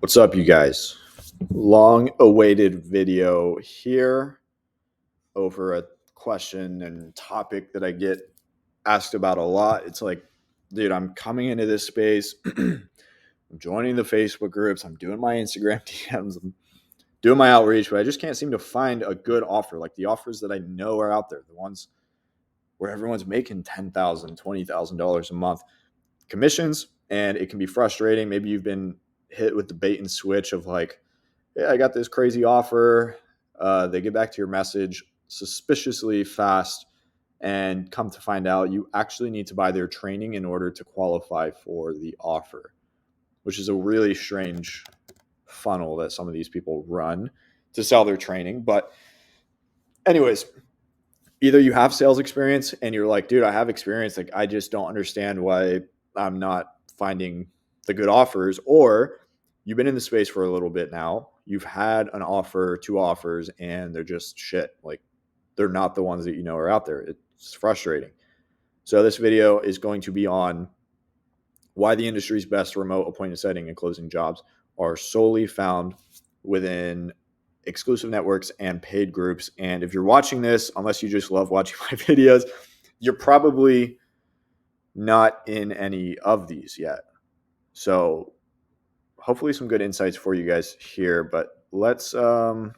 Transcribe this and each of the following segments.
What's up, you guys? Long awaited video here over a question and topic that I get asked about a lot. It's like, dude, I'm coming into this space. I'm joining the Facebook groups. I'm doing my Instagram DMs. I'm doing my outreach, but I just can't seem to find a good offer. Like the offers that I know are out there, the ones where everyone's making $10,000, $20,000 a month commissions. And it can be frustrating. Maybe you've been hit with the bait and switch of like, yeah, I got this crazy offer. They get back to your message suspiciously fast, and come to find out you actually need to buy their training in order to qualify for the offer, which is a really strange funnel that some of these people run to sell their training. But, anyways, either you have sales experience and you're like, dude, I have experience. Like, I just don't understand why I'm not finding the good offers, or you've been in the space for a little bit now. You've had an offer, two offers, and they're just shit. Like, they're not the ones that you know are out there. It's frustrating. So this video is going to be on why the industry's best remote appointment setting and closing jobs are solely found within exclusive networks and paid groups. And if you're watching this, unless you just love watching my videos, you're probably not in any of these yet. So hopefully some good insights for you guys here, but let's dive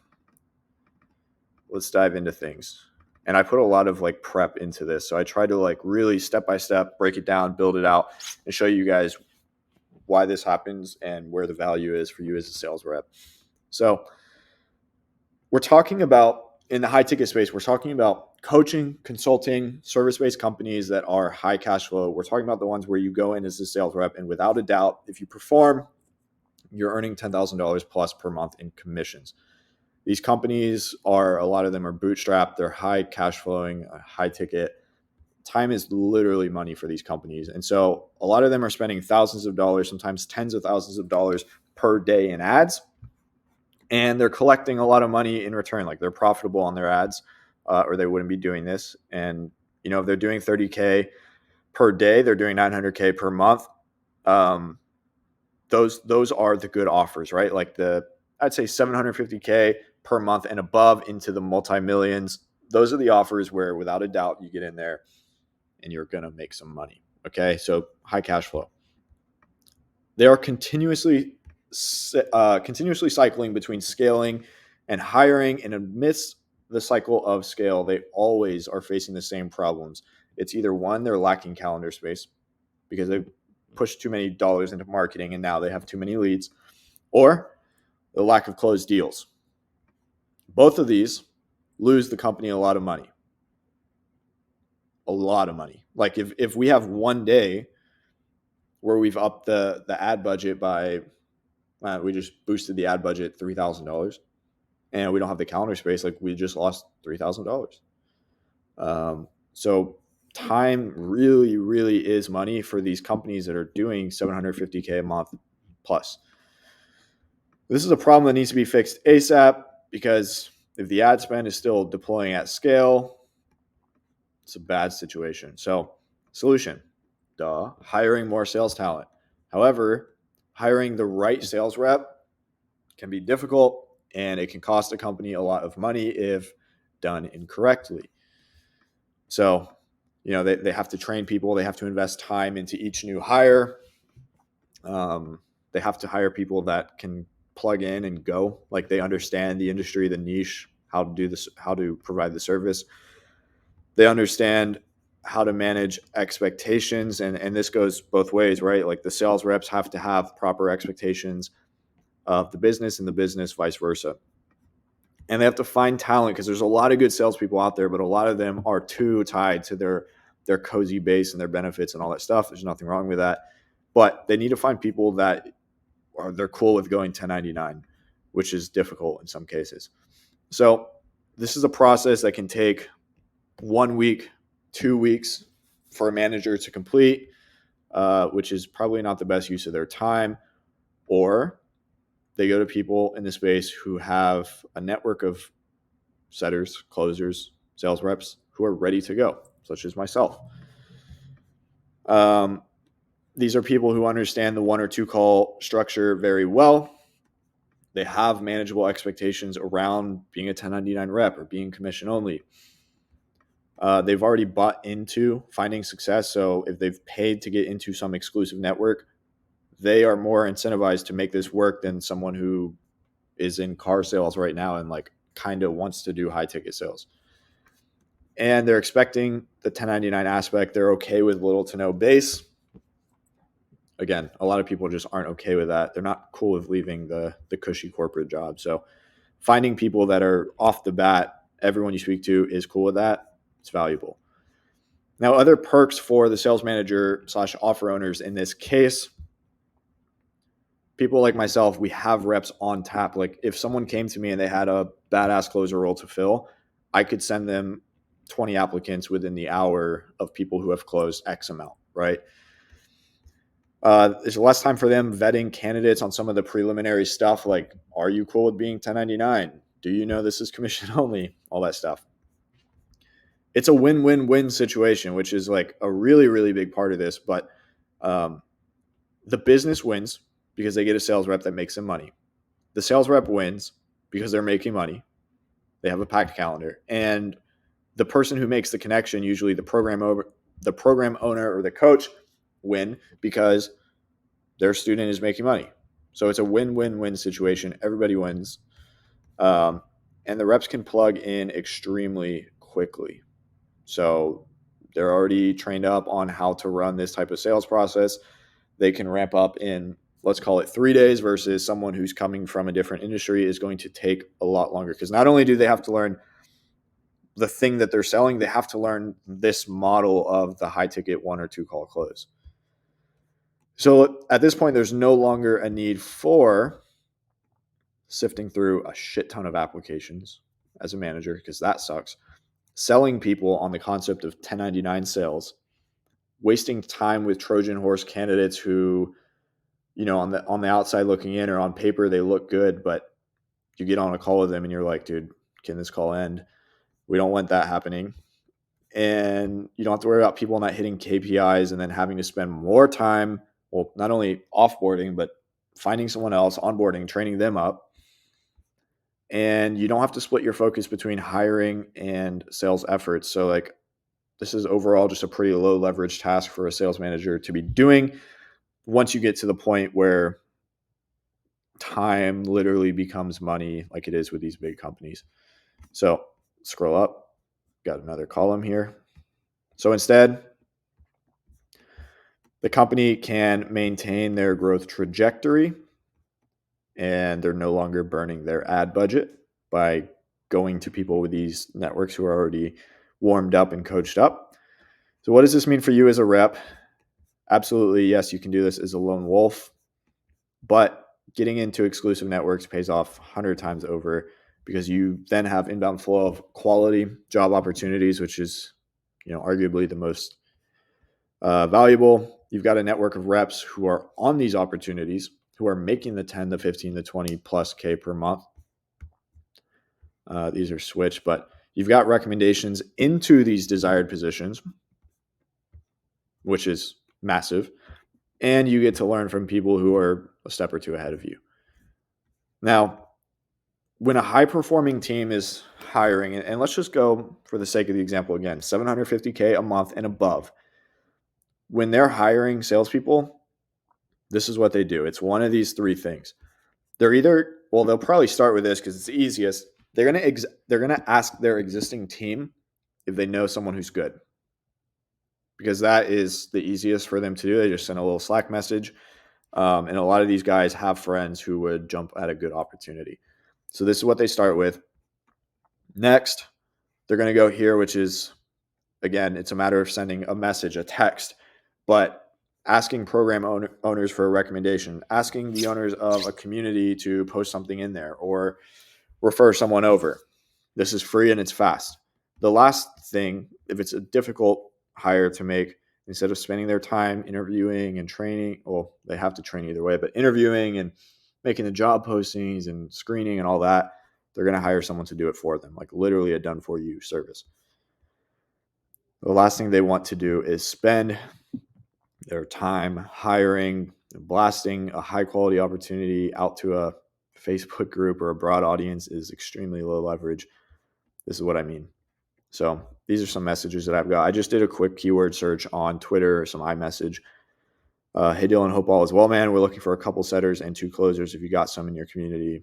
into things. And I put a lot of like prep into this. So I try to like really step by step break it down, build it out, and show you guys why this happens and where the value is for you as a sales rep. So we're talking about, in the high ticket space, we're talking about coaching, consulting, service-based companies that are high cash flow. We're talking about the ones where you go in as a sales rep, and without a doubt, if you perform, you're earning $10,000 plus per month in commissions. These companies are, a lot of them are bootstrapped. They're high cash flowing, high ticket. Time is literally money for these companies. And so a lot of them are spending thousands of dollars, sometimes tens of thousands of dollars per day in ads. And they're collecting a lot of money in return. Like, they're profitable on their ads, or they wouldn't be doing this. And, you know, if they're doing 30K per day, they're doing 900K per month. Those are the good offers, right? Like I'd say 750K per month and above into the multi-millions. Those are the offers where, without a doubt, you get in there and you're going to make some money. Okay. So high cash flow. They are continuously cycling between scaling and hiring. And amidst the cycle of scale, they always are facing the same problems. It's either one, they're lacking calendar space because they pushed too many dollars into marketing and now they have too many leads, or the lack of closed deals. Both of these lose the company a lot of money. A lot of money. Like, if we have one day where we've upped the ad budget by, we just boosted the ad budget $3,000, and we don't have the calendar space, like, we just lost $3,000. So time really, really is money for these companies that are doing 750K a month plus. This is a problem that needs to be fixed ASAP, because if the ad spend is still deploying at scale, it's a bad situation. So, solution, hiring more sales talent. However, hiring the right sales rep can be difficult, and it can cost a company a lot of money if done incorrectly. So, you know, they have to train people. They have to invest time into each new hire. They have to hire people that can plug in and go. Like, they understand the industry, the niche, how to do this, how to provide the service. They understand how to manage expectations. And this goes both ways, right? Like, the sales reps have to have proper expectations of the business, and the business vice versa. And they have to find talent, because there's a lot of good salespeople out there, but a lot of them are too tied to their cozy base and their benefits and all that stuff. There's nothing wrong with that. But they need to find people that they're cool with going 1099, which is difficult in some cases. So this is a process that can take 1 week, 2 weeks for a manager to complete, which is probably not the best use of their time. Or they go to people in the space who have a network of setters, closers, sales reps who are ready to go, such as myself. These are people who understand the 1 or 2 call structure very well. They have manageable expectations around being a 1099 rep or being commission only. They've already bought into finding success. So if they've paid to get into some exclusive network, they are more incentivized to make this work than someone who is in car sales right now and like kind of wants to do high ticket sales. And they're expecting the 1099 aspect. They're okay with little to no base. Again, a lot of people just aren't okay with that. They're not cool with leaving the cushy corporate job. So finding people that are off the bat, everyone you speak to is cool with that. It's valuable. Now, other perks for the sales manager / offer owners in this case, people like myself, we have reps on tap. Like if someone came to me and they had a badass closer role to fill, I could send them 20 applicants within the hour of people who have closed X amount, right? There's less time for them vetting candidates on some of the preliminary stuff, like, are you cool with being 1099? Do you know this is commission only? All that stuff. It's a win-win-win situation, which is like a really, really big part of this. But the business wins because they get a sales rep that makes them money. The sales rep wins because they're making money. They have a packed calendar. And the person who makes the connection, usually the program owner or the coach, win because their student is making money. So it's a win-win-win situation. Everybody wins. And the reps can plug in extremely quickly. So they're already trained up on how to run this type of sales process. They can ramp up in, let's call it 3 days, versus someone who's coming from a different industry is going to take a lot longer. Because not only do they have to learn the thing that they're selling, they have to learn this model of the high ticket 1 or 2 call close. So at this point, there's no longer a need for sifting through a shit ton of applications as a manager, because that sucks. Selling people on the concept of 1099 sales, wasting time with Trojan horse candidates who, you know, on the outside looking in or on paper, they look good, but you get on a call with them and you're like, dude, can this call end? We don't want that happening. And you don't have to worry about people not hitting KPIs and then having to spend more time, well, not only offboarding, but finding someone else, onboarding, training them up. And you don't have to split your focus between hiring and sales efforts. So like, this is overall just a pretty low leverage task for a sales manager to be doing once you get to the point where time literally becomes money, like it is with these big companies. So scroll up, got another column here. So instead, the company can maintain their growth trajectory and they're no longer burning their ad budget by going to people with these networks who are already warmed up and coached up. So what does this mean for you as a rep? Absolutely, yes, you can do this as a lone wolf, but getting into exclusive networks pays off 100 times over because you then have inbound flow of quality job opportunities, which is, you know, arguably the most valuable. You've got a network of reps who are on these opportunities, who are making the 10 to 15 to 20 plus K per month. These are switched, but you've got recommendations into these desired positions, which is massive. And you get to learn from people who are a step or two ahead of you. Now, when a high-performing team is hiring, and let's just go for the sake of the example again, $750K a month and above, when they're hiring salespeople, this is what they do. It's one of these 3 things. They'll probably start with this because it's the easiest. They're gonna ask their existing team if they know someone who's good, because that is the easiest for them to do. They just send a little Slack message. And a lot of these guys have friends who would jump at a good opportunity. So this is what they start with. Next, they're going to go here, which is, again, it's a matter of sending a message, a text, but asking program owners for a recommendation, asking the owners of a community to post something in there or refer someone over. This is free and it's fast. The last thing, if it's a difficult hire to make, instead of spending their time interviewing and training, well, they have to train either way, but interviewing and making the job postings and screening and all that, they're going to hire someone to do it for them, like literally a done for you service. The last thing they want to do is spend their time hiring, blasting a high quality opportunity out to a Facebook group or a broad audience is extremely low leverage. This is what I mean. So these are some messages that I've got. I just did a quick keyword search on Twitter, some iMessage. Hey, Dylan, hope all is well, man. We're looking for a couple setters and 2 closers if you got some in your community.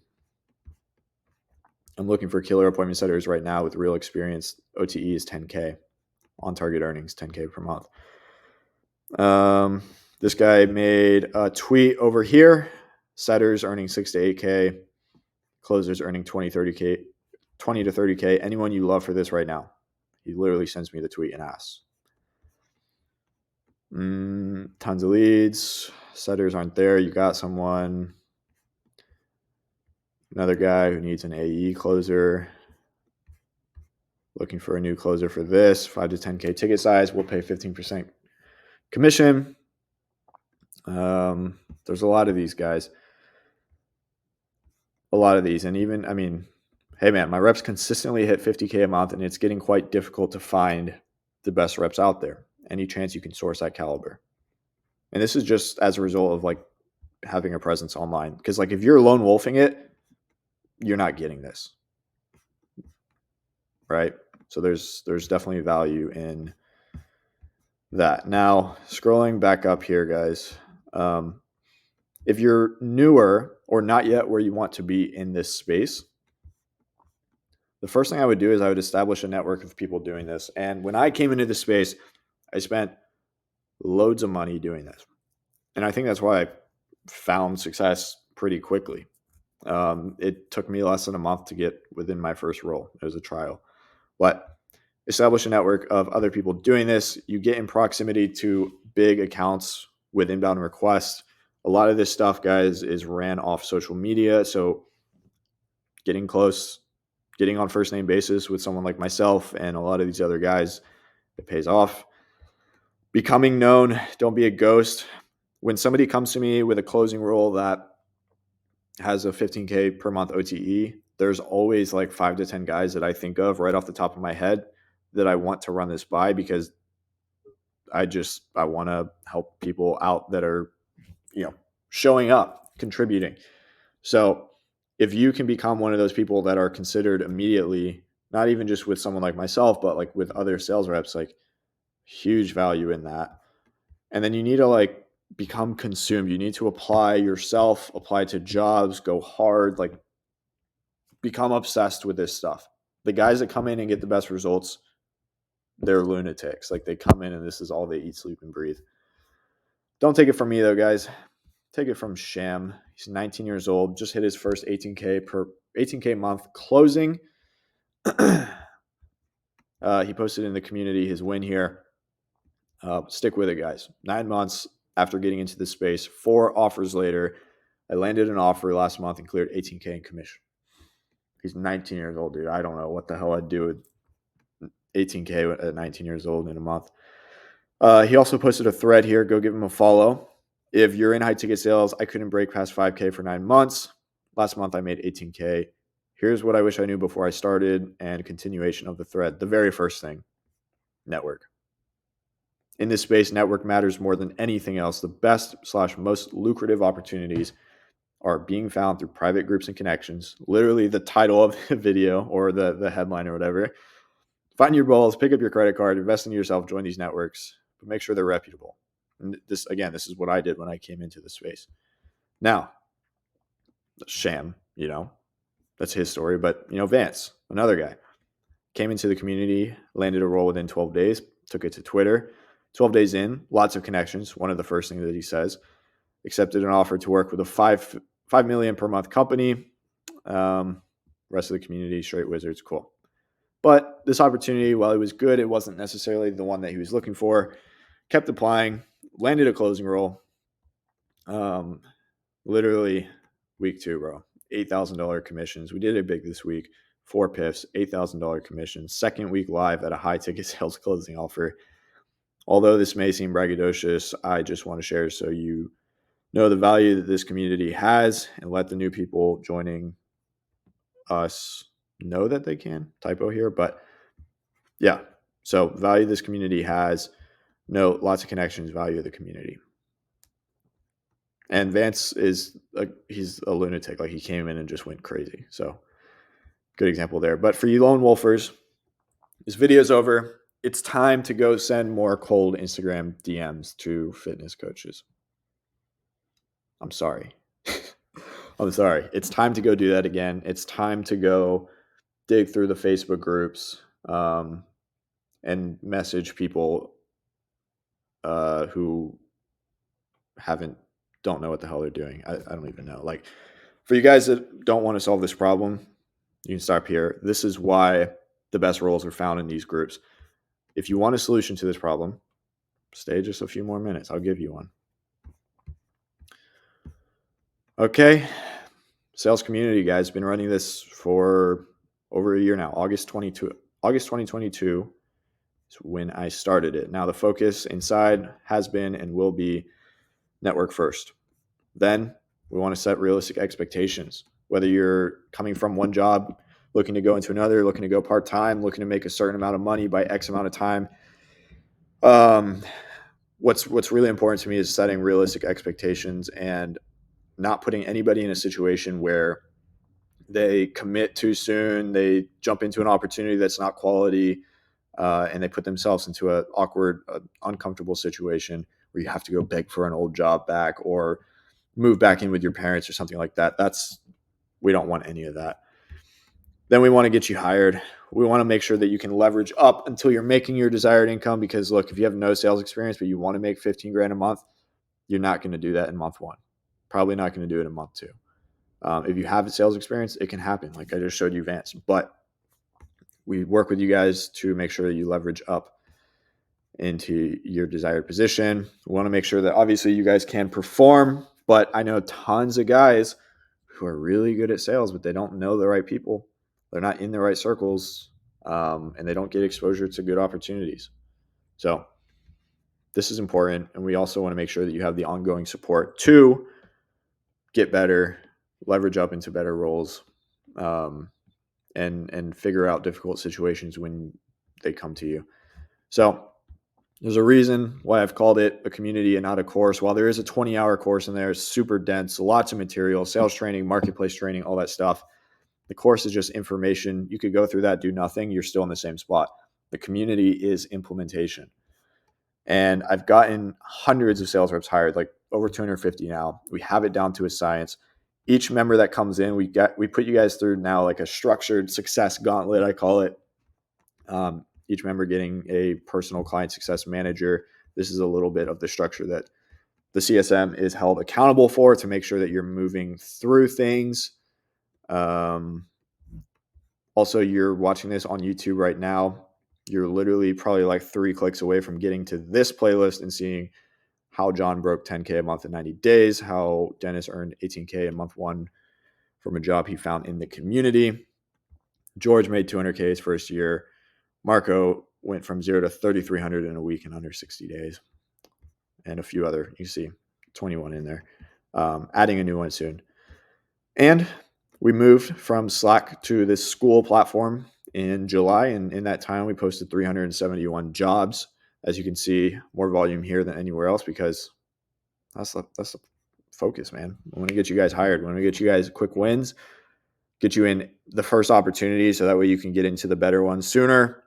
I'm looking for killer appointment setters right now with real experience. OTE is 10K. On target earnings, 10K per month. This guy made a tweet over here. Setters earning 6 to 8K. Closers earning 20 to 30K. Anyone you love for this right now? He literally sends me the tweet and asks. Tons of leads. Setters aren't there. You got someone. Another guy who needs an AE closer. Looking for a new closer for this. 5 to 10K ticket size. We'll pay 15% commission. There's a lot of these guys. A lot of these. And even, I mean, hey man, my reps consistently hit 50K a month, and it's getting quite difficult to find the best reps out there. Any chance you can source that caliber. And this is just as a result of like having a presence online. Because like if you're lone wolfing it, you're not getting this. Right? So there's definitely value in that. Now, scrolling back up here, guys. If you're newer or not yet where you want to be in this space, the first thing I would do is I would establish a network of people doing this. And when I came into this space, I spent loads of money doing this. And I think that's why I found success pretty quickly. It took me less than a month to get within my first role. It was a trial. But establish a network of other people doing this. You get in proximity to big accounts with inbound requests. A lot of this stuff, guys, is ran off social media. So getting close, getting on first name basis with someone like myself and a lot of these other guys, it pays off. Becoming known, don't be a ghost. When somebody comes to me with a closing role that has a 15K per month OTE, there's always like 5 to 10 guys that I think of right off the top of my head that I want to run this by, because I want to help people out that are, showing up, contributing. So if you can become one of those people that are considered immediately, not even just with someone like myself, but like with other sales reps, like huge value in that. And then you need to like become consumed. You need to apply yourself, apply to jobs, go hard, like become obsessed with this stuff. The guys that come in and get the best results, they're lunatics. Like they come in and this is all they eat, sleep, and breathe. Don't take it from me though, guys. Take it from Sham. He's 19 years old, just hit his first 18K month closing. He posted in the community his win here. Stick with it, guys. 9 months after getting into this space, 4 offers later, I landed an offer last month and cleared 18K in commission. He's 19 years old, dude. I don't know what the hell I'd do with 18K at 19 years old in a month. He also posted a thread here. Go give him a follow. If you're in high ticket sales, I couldn't break past 5K for 9 months. Last month, I made 18K. Here's what I wish I knew before I started, and continuation of the thread. The very first thing, network. In this space, network matters more than anything else. The best/most lucrative opportunities are being found through private groups and connections. Literally the title of the video or the headline or whatever. Find your balls, pick up your credit card, invest in yourself, join these networks, but make sure they're reputable. And this is what I did when I came into the space. Now, Sham, that's his story. But, Vance, another guy, came into the community, landed a role within 12 days, took it to Twitter. 12 days in, lots of connections. One of the first things that he says, accepted an offer to work with a $5 million per month company. Rest of the community, straight wizards, cool. But this opportunity, while it was good, it wasn't necessarily the one that he was looking for. Kept applying, landed a closing role. Literally week 2, bro. $8,000 commissions. We did it big this week. 4 PIFs, $8,000 commissions. Second week live at a high ticket sales closing offer. Although this may seem braggadocious, I just want to share so you know the value that this community has and let the new people joining us know that they can. Typo here, but yeah. So value this community has. No, lots of connections, value of the community. And Vance is he's a lunatic. Like he came in and just went crazy. So good example there. But for you lone wolfers, this video's over. It's time to go send more cold Instagram DMs to fitness coaches. I'm sorry. I'm sorry. It's time to go do that again. It's time to go dig through the Facebook groups and message people who don't know what the hell they're doing. I don't even know. Like for you guys that don't want to solve this problem, you can stop here. This is why the best roles are found in these groups. If you want a solution to this problem, stay just a few more minutes. I'll give you one. Okay. Sales community, guys, been running this for over a year now. August 2022 is when I started it. Now the focus inside has been and will be network first. Then we want to set realistic expectations. Whether you're coming from one job, looking to go into another, looking to go part-time, looking to make a certain amount of money by X amount of time. What's really important to me is setting realistic expectations and not putting anybody in a situation where they commit too soon, they jump into an opportunity that's not quality, and they put themselves into an awkward, uncomfortable situation where you have to go beg for an old job back or move back in with your parents or something like that. We don't want any of that. Then we want to get you hired. We want to make sure that you can leverage up until you're making your desired income, because look, if you have no sales experience, but you want to make 15 grand a month, you're not going to do that in month one. Probably not going to do it in month two. If you have a sales experience, it can happen. Like I just showed you Vance, but we work with you guys to make sure that you leverage up into your desired position. We want to make sure that obviously you guys can perform, but I know tons of guys who are really good at sales, but they don't know the right people. They're not in the right circles, and they don't get exposure to good opportunities. So this is important. And we also want to make sure that you have the ongoing support to get better, leverage up into better roles, and figure out difficult situations when they come to you. So there's a reason why I've called it a community and not a course. While there is a 20-hour course in there, it's super dense, lots of material, sales training, marketplace training, all that stuff. The course is just information. You could go through that, do nothing. You're still in the same spot. The community is implementation. And I've gotten hundreds of sales reps hired, like over 250 now. We have it down to a science. Each member that comes in, we put you guys through now like a structured success gauntlet, I call it. Each member getting a personal client success manager. This is a little bit of the structure that the CSM is held accountable for to make sure that you're moving through things. Also, you're watching this on YouTube right now. You're literally probably like 3 clicks away from getting to this playlist and seeing how John broke 10K a month in 90 days, how Dennis earned 18K in month 1 from a job he found in the community. George made 200K his first year. Marco went from 0 to 3,300 in a week in under 60 days. And a few other, you see 21 in there. Adding a new one soon. And we moved from Slack to this school platform in July. And in that time, we posted 371 jobs. As you can see, more volume here than anywhere else, because that's the focus, man. We want to get you guys hired. We want to get you guys quick wins, get you in the first opportunity so that way you can get into the better ones sooner,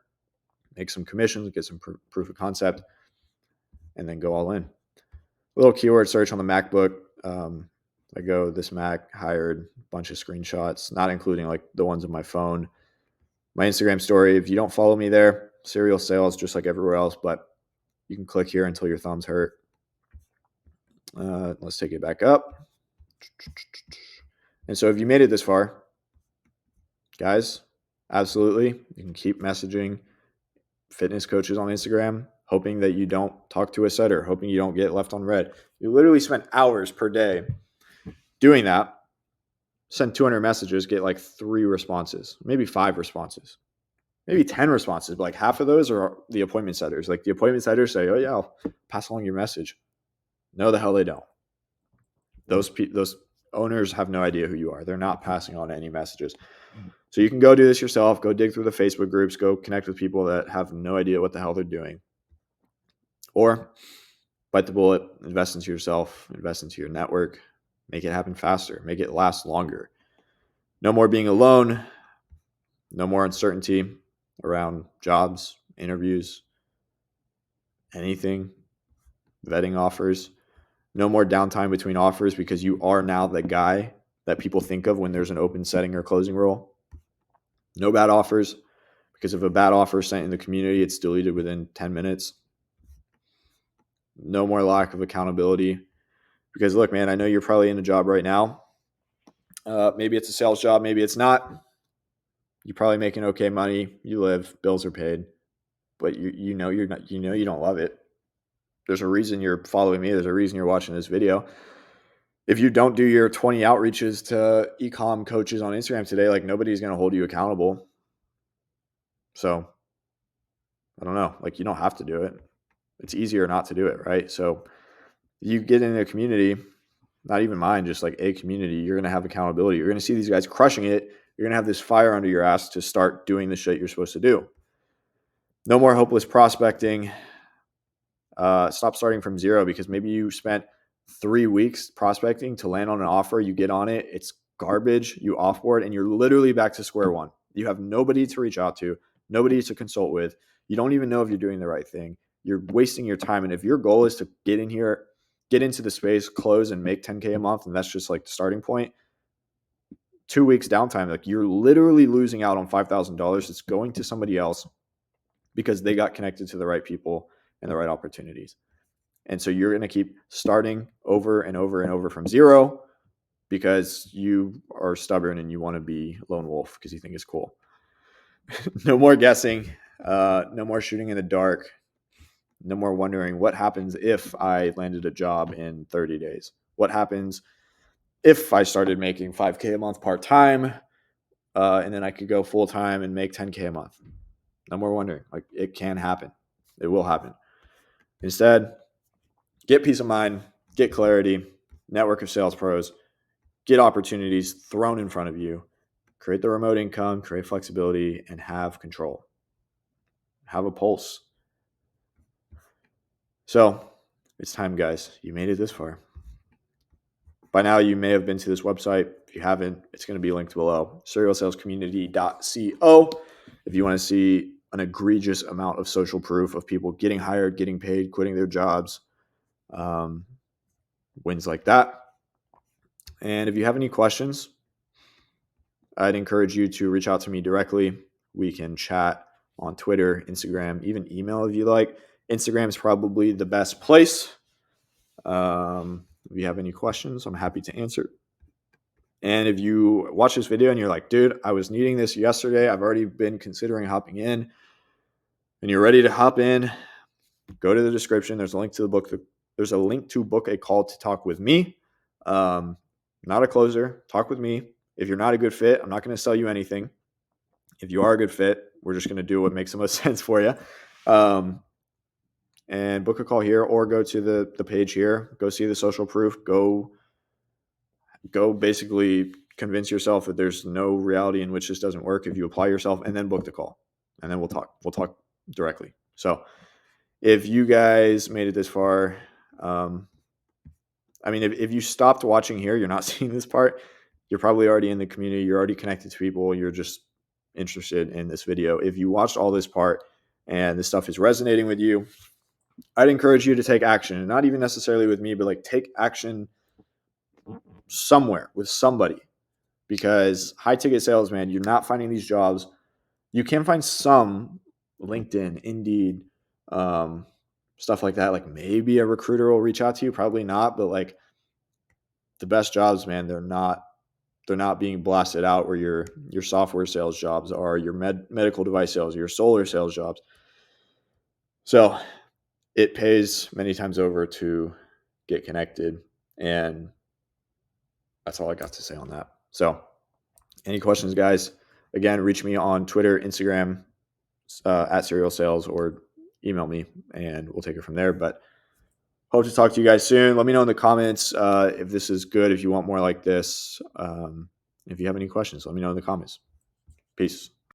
make some commissions, get some proof of concept, and then go all in. A little keyword search on the MacBook. I go this Mac, hired, a bunch of screenshots, not including like the ones on my phone. My Instagram story, if you don't follow me there, serial sales just like everywhere else, but you can click here until your thumbs hurt. Let's take it back up. And so if you made it this far, guys, absolutely, you can keep messaging fitness coaches on Instagram, hoping that you don't talk to a setter, hoping you don't get left on red. You literally spend hours per day doing that. Send 200 messages, get like 3 responses, maybe 5 responses, maybe 10 responses, but like half of those are the appointment setters. Like the appointment setters say, oh yeah, I'll pass along your message. No, the hell they don't. Those owners have no idea who you are. They're not passing on any messages. So you can go do this yourself. Go dig through the Facebook groups. Go connect with people that have no idea what the hell they're doing. Or bite the bullet, invest into yourself, invest into your network, make it happen faster, make it last longer. No more being alone, no more uncertainty around jobs, interviews, anything, vetting offers. No more downtime between offers because you are now the guy that people think of when there's an open setting or closing role. No bad offers, because if a bad offer is sent in the community, it's deleted within 10 minutes. No more lack of accountability. Because look, man, I know you're probably in a job right now. Maybe it's a sales job, maybe it's not. You're probably making okay money. You live, bills are paid, but you know you're not. You know you don't love it. There's a reason you're following me. There's a reason you're watching this video. If you don't do your 20 outreaches to e-com coaches on Instagram today, like nobody's going to hold you accountable. So I don't know. Like you don't have to do it. It's easier not to do it, right? So you get in a community, not even mine, just like a community, you're going to have accountability. You're going to see these guys crushing it. You're going to have this fire under your ass to start doing the shit you're supposed to do. No more hopeless prospecting. Stop starting from zero, because maybe you spent 3 weeks prospecting to land on an offer. You get on it. It's garbage. You offboard and you're literally back to square one. You have nobody to reach out to, nobody to consult with. You don't even know if you're doing the right thing. You're wasting your time. And if your goal is to get in here, get into the space, close and make 10K a month, and that's just like the starting point, 2 weeks downtime, like you're literally losing out on $5,000. It's going to somebody else because they got connected to the right people and the right opportunities. And so you're going to keep starting over and over and over from zero because you are stubborn and you want to be lone wolf because you think it's cool. No more guessing. No more shooting in the dark. No more wondering what happens if I landed a job in 30 days. What happens if I started making 5K a month part-time and then I could go full-time and make 10K a month. No more wondering. Like it can happen. It will happen. Instead, get peace of mind, get clarity, network of sales pros, get opportunities thrown in front of you, create the remote income, create flexibility, and have control. Have a pulse. So it's time, guys. You made it this far. By now, you may have been to this website. If you haven't, it's going to be linked below, serialsalescommunity.co. If you want to see an egregious amount of social proof of people getting hired, getting paid, quitting their jobs, wins like that. And if you have any questions, I'd encourage you to reach out to me directly. We can chat on Twitter, Instagram, even email if you like. Instagram is probably the best place. If you have any questions, I'm happy to answer. And if you watch this video and you're like, dude, I was needing this yesterday, I've already been considering hopping in, and you're ready to hop in, go to the description. There's a link to the book. There's a link to book a call to talk with me. Not a closer. Talk with me. If you're not a good fit, I'm not going to sell you anything. If you are a good fit, we're just going to do what makes the most sense for you. And book a call here, or go to the page here. Go see the social proof. Go basically convince yourself that there's no reality in which this doesn't work if you apply yourself, and then book the call. And then we'll talk directly. So if you guys made it this far, if you stopped watching here, you're not seeing this part, you're probably already in the community. You're already connected to people. You're just interested in this video. If you watched all this part and this stuff is resonating with you, I'd encourage you to take action, and not even necessarily with me, but like take action somewhere with somebody, because high ticket sales, man, you're not finding these jobs. You can find some LinkedIn, Indeed, stuff like that. Like maybe a recruiter will reach out to you, probably not, but like the best jobs, man, they're not being blasted out where your software sales jobs are, your medical device sales, your solar sales jobs. So it pays many times over to get connected. And that's all I got to say on that. So any questions, guys? Again, reach me on Twitter, Instagram, at Serial Sales, or email me and we'll take it from there. But hope to talk to you guys soon. Let me know in the comments if this is good, if you want more like this. If you have any questions, let me know in the comments. Peace.